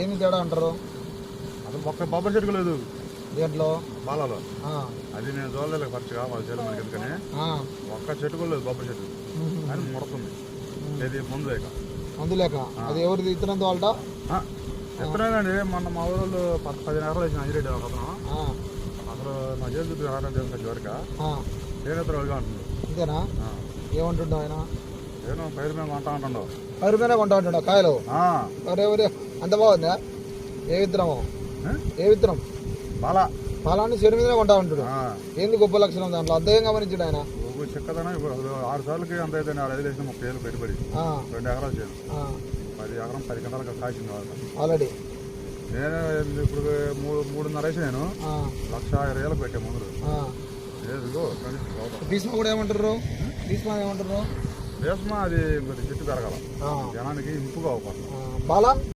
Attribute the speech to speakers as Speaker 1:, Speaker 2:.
Speaker 1: ఏమి తేడా అంటారు?
Speaker 2: అసలు ఒక్క బొబ్బరి చెట్టు లేదు
Speaker 1: దేంట్లో
Speaker 2: బాలలో. అది నేను చూడలేదు ఖర్చుగా వాళ్ళ చెల్లి మనకి ఎందుకని ఒక్క చెట్టు కూడా లేదు బొబ్బరి చెట్టు అని ముడుతుంది. ఇది ముందు లేక
Speaker 1: మందు లేక అది ఎవరిది ఇతరం తోలట
Speaker 2: ఎప్పుడైనాండి మొన్న మా ఊళ్ళో 10 ఎకరాలు వేసిన అంజిరెడ్డి ఒక అతను అసలు నా చేతి చుట్టూ ఆరోగ్యం వరకు నేను ఇతర వాడిగా అంటున్నాడు.
Speaker 1: అంతేనా? ఏమంటుండవు ఆయన?
Speaker 2: నేను పైరు మేము కొంటా అంటుండవు.
Speaker 1: పైరు మీద కొంటా ఉంటుండవు కాయలు. ఎవరెవరు అంత బాగుందా? ఏ విత్తనము? ఏ విత్తనం? పాలాన్ని చెరు మీదనే కొంటా ఉంటాడు. ఏంది గొప్ప లక్షణం దాంట్లో? అర్థం గమనించాడు ఆయన.
Speaker 2: చెక్కదనం 6 సార్లకి అంత అయితే 5 వేసిన 30 ఏళ్ళు పెట్టుబడి 2 ఎకరాలు చేయను 10 ఎకరం 10 గంటలకు కాసింది
Speaker 1: ఆల్రెడీ.
Speaker 2: నేను ఇప్పుడు 3.5 వేసి నేను 1,20,000 పెట్టే ముందు.
Speaker 1: భీష్మ కూడా ఏమంటారు? భీష్మ ఏమంటారు?
Speaker 2: భీష్మ అది చెట్టు పెరగాల జనానికి ఇంపుగా అవ్వాలి.
Speaker 1: బాలా